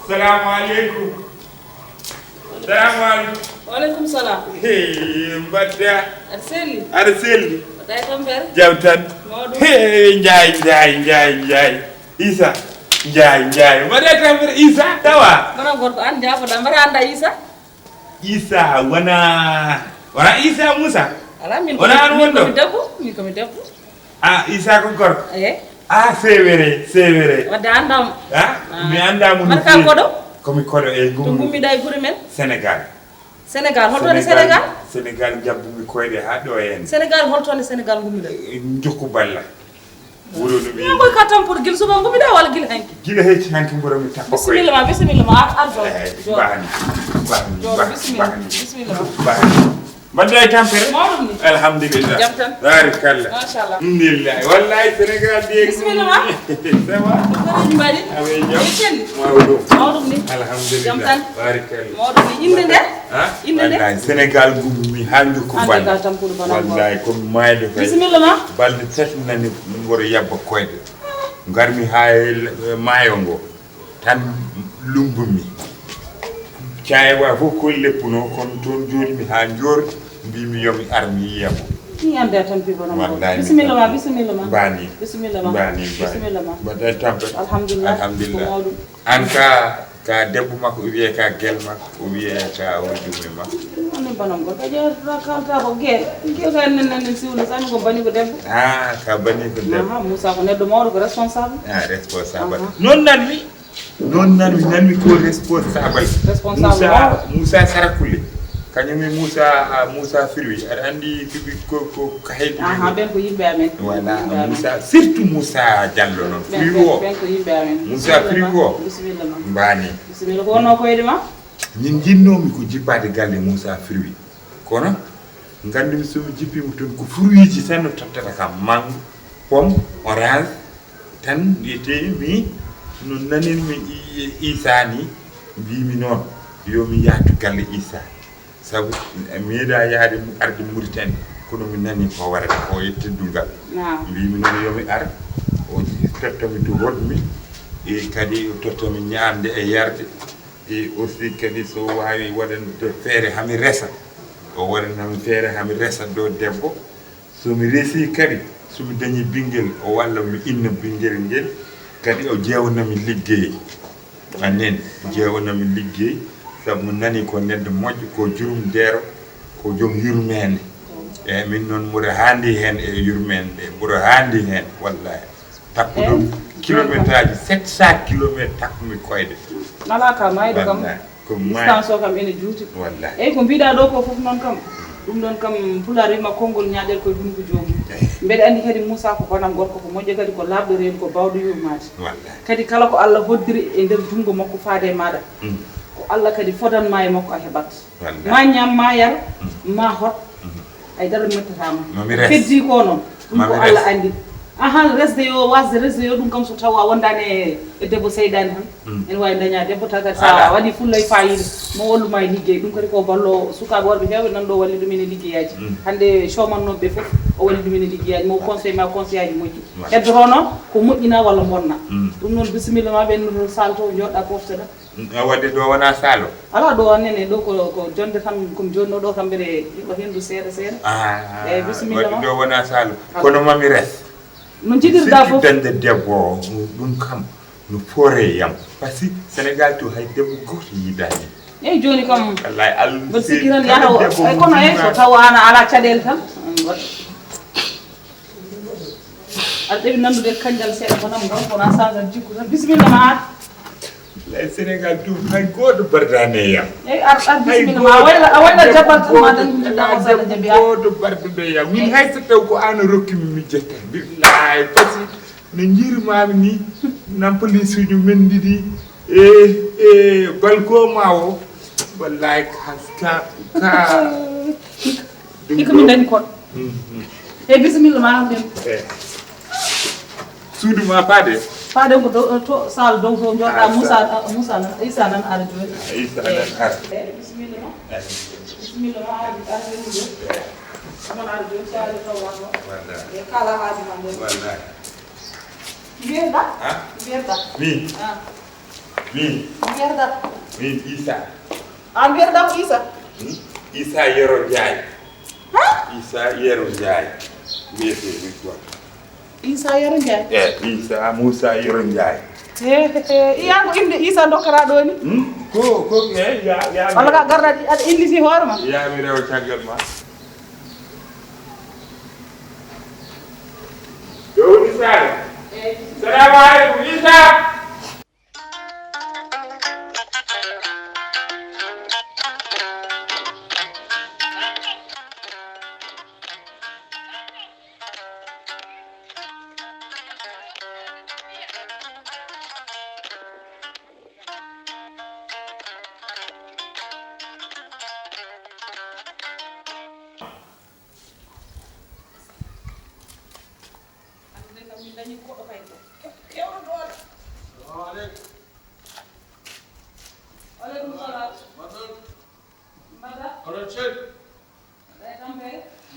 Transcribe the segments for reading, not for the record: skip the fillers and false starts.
salaamaaleykum. salaamaaleykum. waaleykum salaam. Mbadda. aɗa selli. tawi tampere. jam tan. Ndiaye. Issa. Ndiaye. Mbaɗa tampere Issa tawa. mona gorko an jafoɗa mbaɗa anda Issa. Issa wona Issa Moussa. ala min wona an wonɗo. min komi debbo. Issa ko gorko. eyi. sewere. wadde andamo. mi andamo. mbaɗa ka koɗo. komi koɗo e to gummiɗa e gure men. Sénégal holtone Sénégal jabbumi koyɗe ha ɗo hen. Sénégal holtone Sénégal gummiɗa. jokku balla. wuro no wi koy ka tampor guila suba gummiɗa walla guila hanki. guila hecci hanki mboromi tappa koyɗe. bisimilla ma ar jo. bahani mbaɗɗa e tampere. mawɗum ni. alhamdulillah. jam tan. barakallah. machallah. alhamdulillah wallahi Sénégal de. bisimilla ma. ça va. koreji mbaɗi. awe jam. celli. mawɗum ni. alhamdulillah. jam tan. barakallah. mawɗum ni inde nde. inde nde. wallahi Sénégal gummi ha jokku balla. Sénégal tampuɗo bana. wallahi komi mayde kay. bisimilla ma. balɗe tati nani mboɗo yabba koyɗe. garmi ha maayo ngo tan lumbumi. cayewa fof koye leppuno kono toon jooɗimi ha jorɗi mbimi yomi ar mi yiyamo. ni ande tan pibono. wallahi bisimilla ma. bani. bisimilla ma. bisimilla ma. mbaɗɗa tampere. alhamdulillah. an ka debbo makko o wiye ka guel makko o wiye ka wondume makko. ani banom go kaƴa kalta ko gueɗe ka nenne siwlo sami ko bani ko debbo. ka bani ko debbo. Moussa ko neɗɗo mawɗo ko responsable. responsable noon nanmi ko responsable. Moussa Sarakuli kañum e Moussa Firwi aɗa andi ko haydi ɓen ko yimɓe amen. voilà Moussa surtout Moussa Diallo noon Firwi o ɓen ko yimɓe amen. Moussa Firwi o bisimilla ma. mbani bisimilla ko wonno koyde ma. min jinnomi ko jibbade galle Moussa Firwi kono gandumi somi jippima toon ko fruiji tan no tottata kam mangue pomme orange tan wiyete mi no naninmi Issa ni mbimi noon yomi yahtu galle Issa sabu meeɗa yaade arde Mauritanie kono mi nani ko warata ko e teddungal mbimi noon yomi ar o tottomi to woɗmi e kadi o tottomi ñamde e yarde e aussi kadi so wawi waɗande feere hami resa o waɗanami feere hami resa ɗo debbo somi resi kadi somi dañi ɓinguel o walla mi inna ɓinguel ngel kadi o jeewanami liggey anen jeewanami liggey sabu nani ko neɗɗo moƴƴo ko jurum ndeero ko joom yurmede eyyi min noon mboɗo haandi hen e yurmede nde mboɗo haandi hen wallahi takku ɗum kilométre aji 700 kilométre takkumi koyɗe ala ka mayɗo kam ko distance o kam ene juuti wallahi eyyi ko mbiɗa ɗo ko foof noon kam ɗum ɗon kam pular wima konngol ñaƴal koye ɗum ko jomum mbeɗa andi kadi Moussa ko bonam gorko ko moƴƴo kadi ko labɗo reeni ko bawɗo yurmade kadi kala ko Allah hoddiri e nder junngo makko faade maɗa ko Allah kadi fodanma e makko a heɓat ma ñam ma yar ma hot haydara mettatama keddi ko noon ɗum ko Allah andi resde yo wasde resde yo ɗum kam so taw a wondani e debbo seydani tan ene wawi daña debbo taw kadi sa waɗi fulla e fayida mo walluma e liggey ɗum kadi ko ballo sukaɓe worɓe hewɓe nanɗo walli ɗumen e liggeyaji hande comannoɓe foof o walli ɗumen e liggeyaji mo conseil ma conseil aji moƴƴi heddoto noon ko moƴƴina walla bonna ɗum noon bisimilla ma ɓen sal to joɗɗa pofteɗa wadde ɗo wona saalo ala ɗo nene ɗo ko jonde tan komi jonno ɗo kam mbeɗe yiɓa hendu seeɗa seeɗa eyyi bisimilla ma wadde ɗo wona saalo kono mami res no jiɗirɗa fof dañde debbo ɗum kam no foore yam par ce que Sénégal to hay debbo goto yiidani eyyi joni kam wallahi Allah mbeɗa sikki tan yaha ay kono e so taw an a ala caɗele tan aɗa ɗeɓi nandude kanjal seeɗa ko nam ɗon kona change jikku tan bisimilla ma ar lay Sénégal to hay goto bardane yam eyyi ar bisimilla ma a waɗa jabartama tan jiɗɗa saɗa jaabi a goto bardude yam min hay so taw ko an rokkimi mi jetta billahi par ce que no jiirmami ni nampalisi uji men ɗiɗi e balko ma o wallahi iko min dañi kon eyyi bisimilla ma ham ɗen suudu ma faade ko to sal dow to joɗɗa Moussa nan Issa nan ara joni Issa nan ara bisimilla ma ar rendude amon ara joni sa ari taw wano e kala haaji ma nden wallahi mbiyerɗa mbiyerɗa min mbiyata min issa an mbiyata ko issa issa yero jaay issa yero jaay mbiyete min quoi issa yero jaay issa mousa yero jaay iyan ko inde issa dokkata ɗo ni ko ya walla ka garɗa aɗa illiti hoore ma ya mi rewa caggal ma yo issa salamu aleykum issa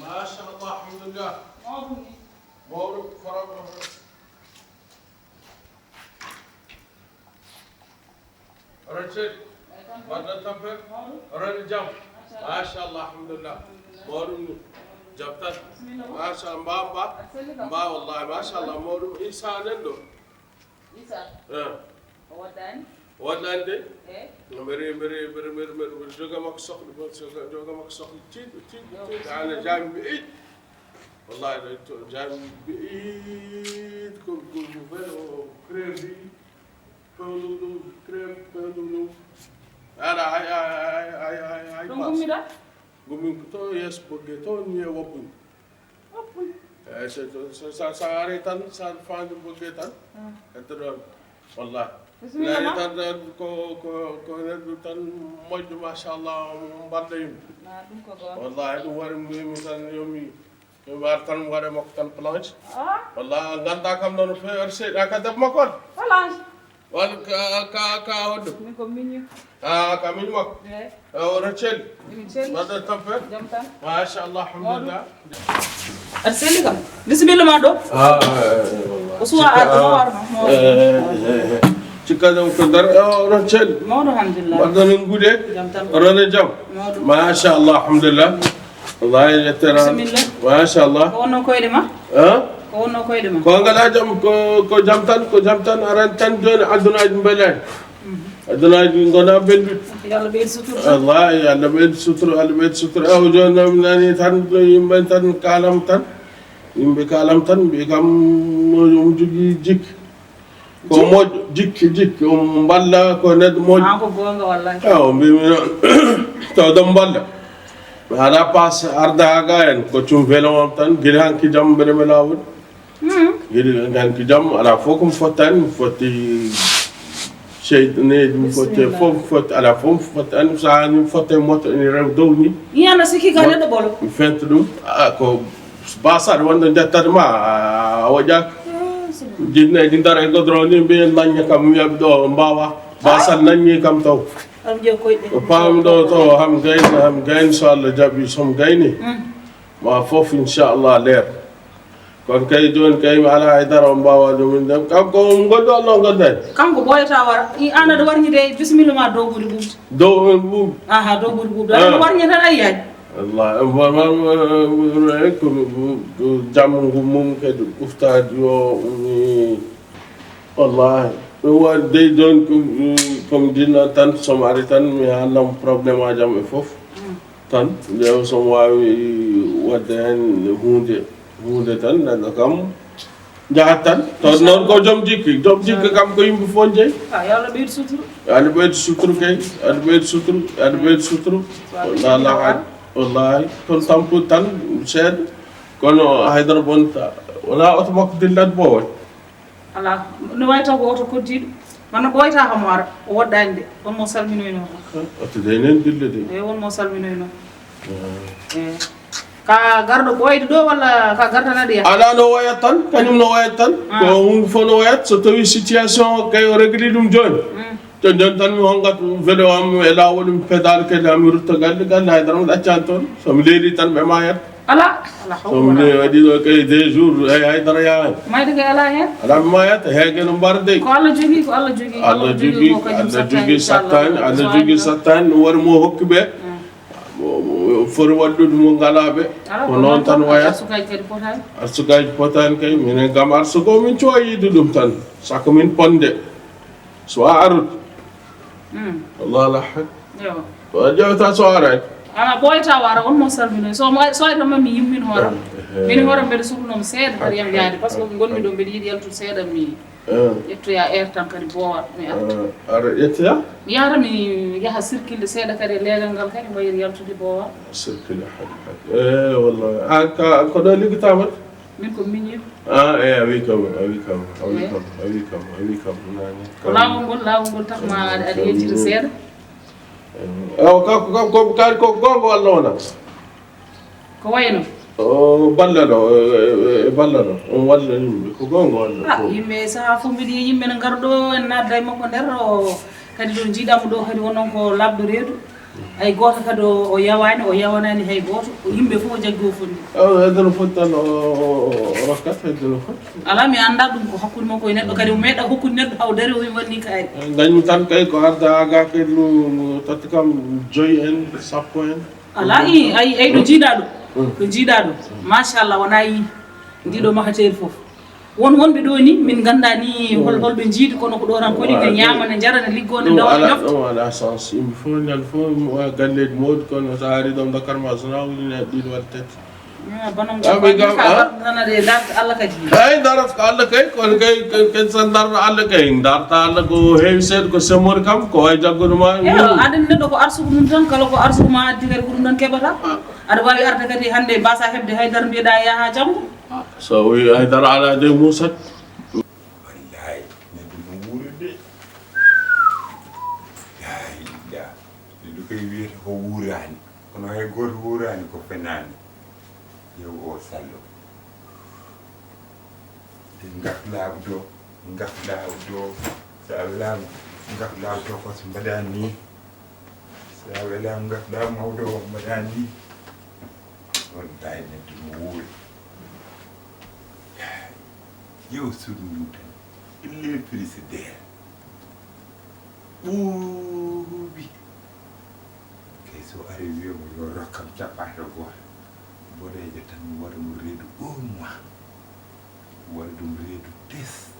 ما شاء الله الحمد لله مبروك فرق رجل بدنا تنفر رجل ما شاء الله الحمد لله مبروك جبتت ما شاء الله ما والله ما شاء الله مبروك إنسان عنده ودان دي مري جوجا ماك سخل تيد انا جاي بعيد والله جاي بعيد كل كريم دي كريم انا هاي قومي تو يس بوجيتون يا وبن ساريتان سار فاند بوجيتان انترون والله لا تان كو تان مود ما شاء الله مبادئ والله دوار مثلا يومي تان غادي مقتل بلانش والله غاندا كم نون في ارسي راكا مكون بلانش wal ka hodo min ko minni ka min mak rachel bada tampe jamtan ma sha Allah alhamdulillah arseli kam bismillah ma do uswa adama warno cikadam ko dar rachel mawdo alhamdulillah bada ngude jamtan rana jam ma sha Allah alhamdulillah wallahi yatara bismillah ma sha Allah ko wonno koyde ma ko wonno koyde ma ko ngala jam ko jamtan aran tan don aduna mbelen aduna ngona belbi yalla be sutur Allah yalla be sutur aw jonna nani tan yimbe tan kalam tan yimbe kalam tan be kam mo jogi jik ko mo jik balla ko ned mo ko gonga wallahi aw be to dum balla hada pas arda gaen ko cum velo tan giran ki jam bere melawul giri ngan ki jam ala fokum fotan foti chez ne dum fote fom fot ala fom fotan sa ni fote mot ni rew downi yana siki ka neddo bolo fent dum ko basar wonde jettat ma wajak jinne din dara godro ni be nanya kam yabdo mbawa basal nanni kam taw am je koyde pam do to ham gain inshallah jabi som gaini ma fof inshallah leer kon kay don kay ala ay dara mbawa do min dem kam ko goddo Allah godden kanko boyata war I ana do warni de bismillah ma do buri bud do bu aha do buri bud do warni tan ayyaaj Allah ko jam mum ke ustad yo wallahi wa de don comme dina tan somari tan mi hanam problème a jam e fof tan lew som wawi wadde hen hunde tan nana kam jahat tan to non ko jom jikki kam ko yimɓe fo jeey yalla be sutur yalla ɓeyde suturu kay aɗa ɓeyde suturu wallahi kon tampu tan seeɗa kono haydara bonta wona oto makko dillat bowol ala no wayta ko oto koddiɗo manno ɓoyta kam wara o woɗɗani de wonmo salminoyno oto de nen dille de e wonmo salminoyno ka garɗo ɓoyde ɗo walla ka gartanaɗo ya ala no wayat tan kañum no wayat tan ko hunde fof no wayat so tawi situation kay o régli ɗum joni jon tan mi hongat vélo am e lawol mi pédale kede am rutta galle hay dara mi accan toon somi leeli tan ɓe mayat ala somi waɗi ɗo kay des jours hay dara yaani mayde kay ala hen ala mi mayat heege no mbarde ko Allah jogui Allah jogui sattani Allah jogui sattani ɗum waɗi mo hokki ɓe foti wallude mo ngalaɓe ko noon tan wayat arsukaji potani kay minen kam arsuko min coyide ɗum tan saka min ponde so a arut wallah ala hak to a ƴewta so arani ana ɓoyata wara on mo salminoy so aytama mi yimmin hoora min hoora mbeɗa suhlunomi seeɗa kadi yam yaade par ce que gonmi ɗo mbeɗa yiiɗi yaltude seeɗa mi ƴettoya air tan kadi boowat mi arta aɗa ƴettoya mi yahata mi yaha circude seeɗa kadi e leegal ngal kadi mbayiri yaltude boowat circude wallahi ko ɗo liggotamat min ko miñir eyi a wi kam nani ko laawol ngol takma aɗa yettita seeɗa ko kadi ko gonga walla wona ko wayno balla ɗo on walla yimɓe ko gonga walla yimɓe saaha fof mbiɗa yiya yimɓe ne ngara ɗo en nadda e makko nder kadi ɗo jiiɗamo ɗo kadi wonon ko labɗo reedu hay goto kadi o yawanani hay goto yimɓe fof o jaggi o fonni heddono foti tan o rokkat heddono foti ala mi anda ɗum ko hakkude makko e neɗɗo kadi o meeɗa hokkude neɗɗo haw dari o wi wanni kaari dañmi tan kay ko arda aga kadi no totti kam 5 en 10 en ala ay ɗo jiiɗa ɗo machallah wona yi ndiɗo mahateeri foof wonɓe ɗo ni min ganda ni holɓe jiidi kono ko ɗo tan koɗi ne ñaama ne jara ne liggo ne dawa ñofta ɗum ala sens yimɓe fof ñande fof wawi galleji mawɗi kono so ari ɗon Dakar ma sona wulini ɗiɗi wadde tati banamganade darta Allah kadi eyi darat ko Allah kay kono kay so darta Allah kay darta Allah ko heewi seeɗa ko semmori kam ko wawi jaggude ma aɗani neɗɗo ko arsugo mum tan kala ko arsugo ma addi kadi ko ɗum tan keɓata aɗa wawi arde kadi hande mbasa heɓde haydara mbiyeɗa yaha janggo so wi haydara ala de musat wallahi neɗɗo no wuurde yayda neɗɗo koye wiyata ko wuurani kono hay goto wuurani ko fenani yew o sallo ngaf laaɓu ɗo sa welama ngaf laaɓu to ko so mbaɗa ni sa welama ngaf laaɓu mawɗo o mbaɗa ni wallahi neɗɗo no wuuri yew suudu mum tan ille frigidaire ɓuuɓi kay so ari wiyamo yo rokkam caɓɓato goto boɗejo tan mi waɗa mo reedu 1 mois waɗa ɗum reedu test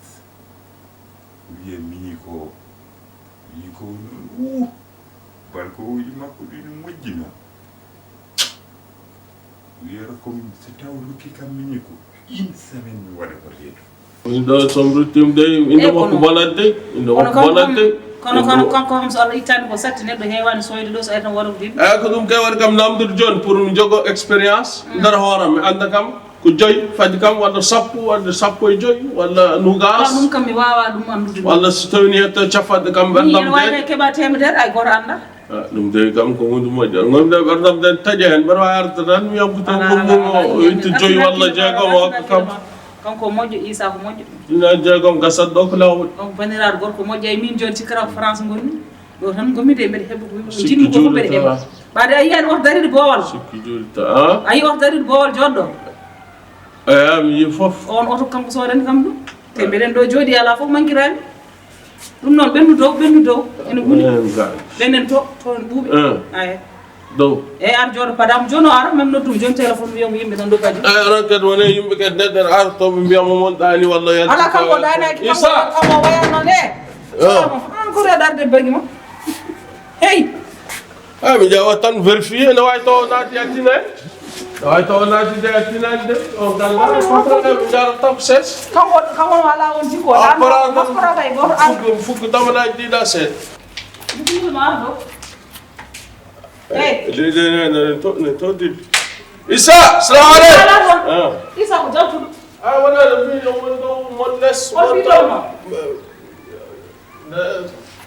wiya mii ko noon bal ko uji makko ɗini moƴƴino wiyata komi so taw rokki kam mini ko 1 semaine mi waɗa ko reedu min ɗo somi ruttima de inde makko bonat de kono kanko kam so Allah ittani ko satti neɗɗo heewani soyde ɗo so ari tan waɗa ko ɗiɗi ko ɗum kay waɗi kam namdude joni pour mi jogo expérience nder hooram mi anda kam ko 5 fadi kam walla 10 wadde 15 walla nogas ɗum kam mi wawa ɗum andude walla so tawini hetto cafatɗe kam ɓerdam wawi keeɓa temedere ay goto anda ɗum de kam ko hunde moƴƴo gomde ɓerdam de taƴa hen mbaɗa wawi arde tan mi yamkuta gommo itta 5 walla 6 o hokka kam kanko moƴƴo Issa ko moƴƴo ina 6 gasat ɗo ko lawol on bandiraɗo gorko moƴƴo ay min joni cikkata ko France gonmi ɗo tan gommide mbeɗa heɓa ko jinmi ko fof mbeɗa heɓa ɓaade a yiyani oto dariɗo boowal sikki julta a yi oto dariɗo boowal joɗɗo eyi mi yi foof on oto kanko sodani kam ɗum te mbeɗen ɗo jooɗi ala fof manquirani ɗum noon ɓendu dow ene huuli ɓenen to en ɓuuɓi aya dow eyi ar jooɗo padama joni o ara même noddum joni téléphone wiyamo yimɓe tan ɗo kadi onon kadi wone yimɓe kadi neɗɗo en artoɓe mbiyamo mon ɗani walla yalti ala kanko ɗanaki kanko wayanno nde an ko reeɗo arde banggue ma hey mi ƴewat tan vérifié ne wawi taw naati yaltinani ne wawi taw naatide yaltinani de o galla mi jarata tan ko sees kanko ala on jikko ɗanmasporata e goto fuggo damanaji ɗiɗa seeɗa bisimilla ar ɗo ne to dilli Issa salamu aleykum Issa ko jawtuɗo wona no mbiɗo woni ɗo mon less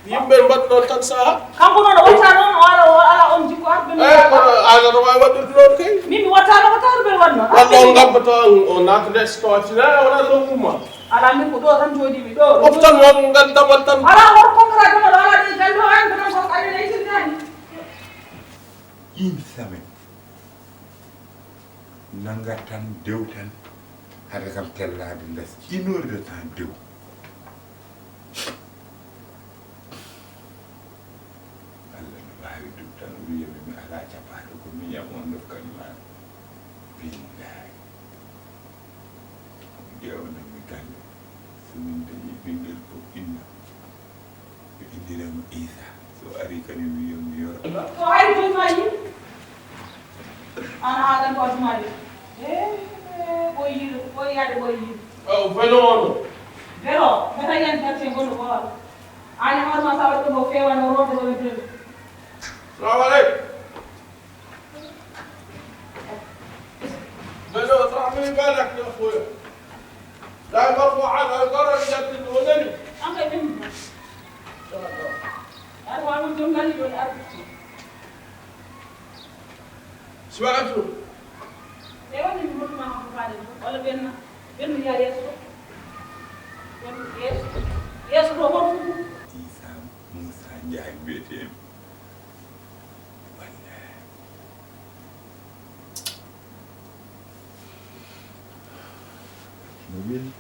yimɓe mbaɗɗon tan saha kanko noon o watta noon o ala on jikko arɓe kono an aɗa wawi waɗirde noon kay min mi wattano ɓe waɗno walla o gabbato o naata less to wattina wona ɗo mumma ala min ko ɗo tan jooɗimi ɗo optan mo ngal damal tan ala woto contrat damal ala gallo an ko non ko ade lay sirtani une semaine nanga tan dew tan hade kam tellade ndes 1 heure de temps dew Allah no wawi ɗum tan wiyami mi ala capaɗo ko mi yam on dokkanima billahi ƴewnami galle somin dañi ɓinguel ko inna ɓe indiramo issa so ari kadi wiyam mi yoro ko ari jomaji ana halan ko jumaji boy yiɗo boy yaade boy yiɗo velo ono velo meta yan taxi gono ko wala ani horma sa waɗo ko fewano roɓe ɗo ɓe salamu aleykum velo صاحبي بالك يا اخويا لا مرفوع على القرن جد الولد أنكي منه أروح من جمالي دون أرض سمعتوا Ewan ni mutu ma ko faade wala ben ya yeso ben yeso do ko issa mousa njaay mbiyeteemi wallahi no weli